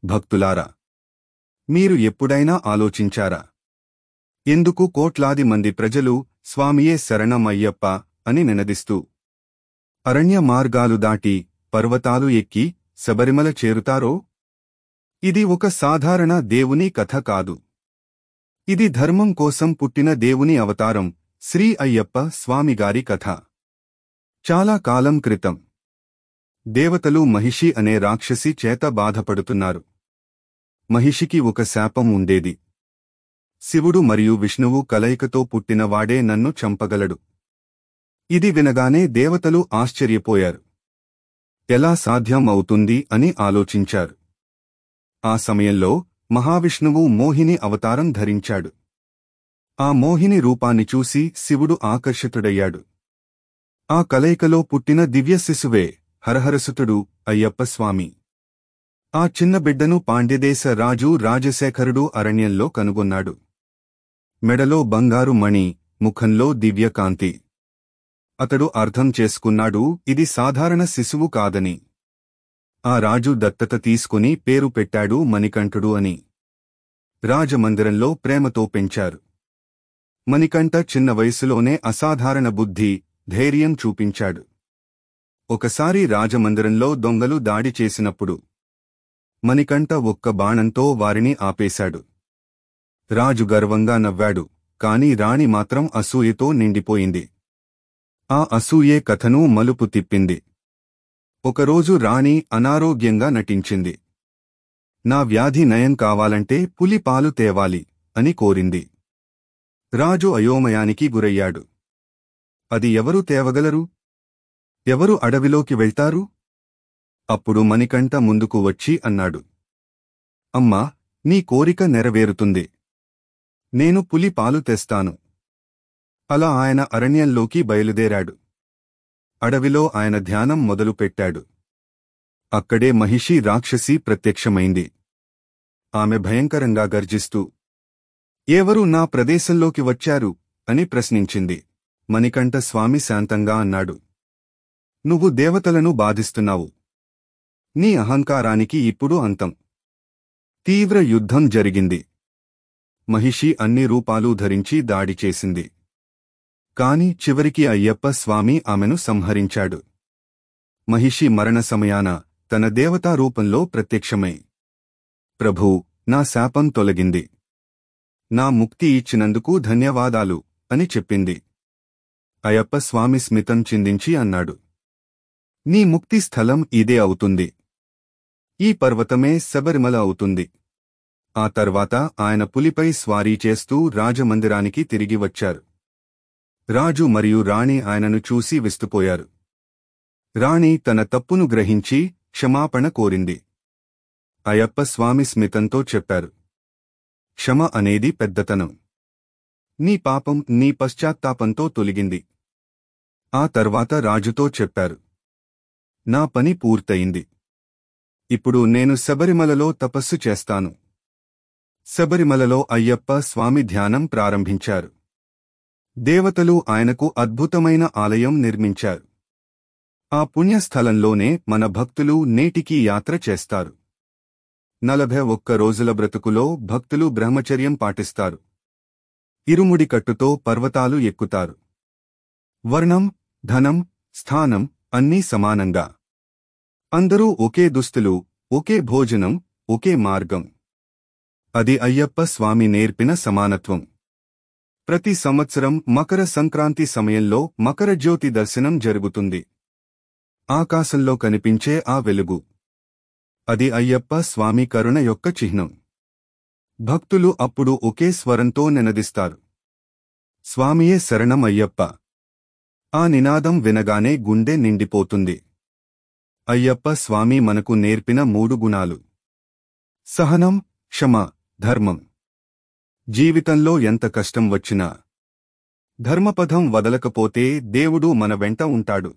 భక్తులారా, మీరు ఎప్పుడైనా ఆలోచించారా? ఎందుకు కోట్లాది మంది ప్రజలు స్వామియే శరణం అయ్యప్ప అని నినదిస్తూ అరణ్య మార్గాలు దాటి పర్వతాలు ఎక్కి శబరిమల చేరుతారో? ఇది ఒక సాధారణ దేవుని కథ కాదు. ఇది ధర్మం కోసం పుట్టిన దేవుని అవతారం శ్రీ అయ్యప్ప స్వామిగారి కథ. చాలా కాలం క్రితం దేవతలు మహిషి అనే రాక్షసి చేత బాధపడుతున్నారు. మహిషికి ఒక శాపం ఉండేది. శివుడు మరియు విష్ణువు కలయికతో పుట్టినవాడే నన్ను చంపగలడు. ఇది వినగానే దేవతలు ఆశ్చర్యపోయారు. ఎలా సాధ్యం అవుతుంది అని ఆలోచించారు. ఆ సమయంలో మహావిష్ణువు మోహిని అవతారం ధరించాడు. ఆ మోహిని రూపాన్ని చూసి శివుడు ఆకర్షితుడయ్యాడు. ఆ కలయికలో పుట్టిన దివ్య శిశువే హరహరసుతుడు అయ్యప్పస్వామి. ఆ చిన్న బిడ్డను పాండ్యదేశ రాజు రాజశేఖరుడు అరణ్యంలో కనుగొన్నాడు. మెడలో బంగారు మణి, ముఖంలో దివ్యకాంతి. అతడు అర్థం చేసుకున్నాడు, ఇది సాధారణ శిశువు కాదని. ఆ రాజు దత్తత తీసుకుని పేరు పెట్టాడు మణికంఠుడు అని. రాజమందిరంలో ప్రేమతో పెంచారు. మణికంఠ చిన్న వయసులోనే అసాధారణ బుద్ధి, ధైర్యం చూపించాడు. ఒకసారి రాజమందిరంలో దొంగలు దాడి చేసినప్పుడు మణికంఠ ఒక్క బాణంతో వారిని ఆపేశాడు. రాజు గర్వంగా నవ్వాడు, కాని రాణి మాత్రం అసూయతో నిండిపోయింది. ఆ అసూయే కథను మలుపు తిప్పింది. ఒకరోజు రాణి అనారోగ్యంగా నటించింది. నా వ్యాధి నయం కావాలంటే పులి పాలు తేవాలి అని కోరింది. రాజు అయోమయానికి గురయ్యాడు. అది ఎవరు తేవగలరు? ఎవరు అడవిలోకి వెళ్తారు? అప్పుడు మణికంఠ ముందుకు వచ్చి అన్నాడు, అమ్మా, నీ కోరిక నెరవేరుతుంది. నేను పులి పాలు తెస్తాను. అలా ఆయన అరణ్యంలోకి బయలుదేరాడు. అడవిలో ఆయన ధ్యానం మొదలుపెట్టాడు. అక్కడే మహిషి రాక్షసి ప్రత్యక్షమైంది. ఆమె భయంకరంగా గర్జిస్తూ, ఎవరు నా ప్రదేశంలోకి వచ్చారు అని ప్రశ్నించింది. మణికంఠ స్వామి శాంతంగా అన్నాడు, నువ్వు దేవతలను బాధిస్తున్నావు. నీ అహంకారానికి ఇప్పుడు అంతం. తీవ్ర యుద్ధం జరిగింది. మహిషి అన్ని రూపాలు ధరించి దాడి చేసింది. కాని చివరికి అయ్యప్ప స్వామి ఆమెను సంహరించాడు. మహిషి మరణ సమయాన తన దేవతా రూపంలో ప్రత్యక్షమై, ప్రభూ, నా శాపం తొలగింది. నా ముక్తి ఇచ్చినందుకు ధన్యవాదాలు అని చెప్పింది. అయ్యప్ప స్వామి స్మితం చిందించి అన్నాడు, నీ ముక్తి స్థలం ఇదే అవుతుంది. ఈ పర్వతమే శబరిమల అవుతుంది. ఆ తర్వాత ఆయన పులిపై స్వారీ చేస్తూ రాజమందిరానికి తిరిగి వచ్చారు. రాజు మరియు రాణి ఆయనను చూసి విస్తుపోయారు. రాణి తన తప్పును గ్రహించి క్షమాపణ కోరింది. అయ్యప్ప స్వామి స్మితంతో చెప్పారు, క్షమ అనేది పెద్దతనం. నీ పాపం నీ పశ్చాత్తాపంతో తొలగింది. ఆ తర్వాత రాజుతో చెప్పారు, నా పని పూర్తయింది. ఇప్పుడు నేను శబరిమలలో తపస్సు చేస్తాను. శబరిమలలో అయ్యప్ప స్వామి ధ్యానం ప్రారంభించారు. దేవతలు ఆయనకు అద్భుతమైన ఆలయం నిర్మించారు. ఆ పుణ్యస్థలంలోనే మన భక్తులు నేటికీ యాత్ర చేస్తారు. 41 రోజుల బ్రతుకులో భక్తులు బ్రహ్మచర్యం పాటిస్తారు. ఇరుముడి కట్టుతో పర్వతాలు ఎక్కుతారు. వర్ణం, ధనం, స్థానం అన్నీ సమానంగా. అందరూ ఒకే దుస్తులు, ఒకే భోజనం, ఒకే మార్గం. అది అయ్యప్ప స్వామి నేర్పిన సమానత్వం. ప్రతి సంవత్సరం మకర సంక్రాంతి సమయంలో మకర జ్యోతి దర్శనం జరుగుతుంది. ఆకాశంలో కనిపించే ఆ వెలుగు, అది అయ్యప్ప స్వామి కరుణ యొక్క చిహ్నం. భక్తులు అప్పుడు ఒకే స్వరంతో నినదిస్తారు, స్వామియే శరణం అయ్యప్ప. ఆ నినాదం వినగానే గుండె నిండిపోతుంది. అయ్యప్ప స్వామి మనకు నేర్పిన 3 గుణాలు: సహనం, క్షమ, ధర్మం. జీవితంలో ఎంత కష్టం వచ్చినా ధర్మపథం వదలకపోతే దేవుడు మన వెంట ఉంటాడు.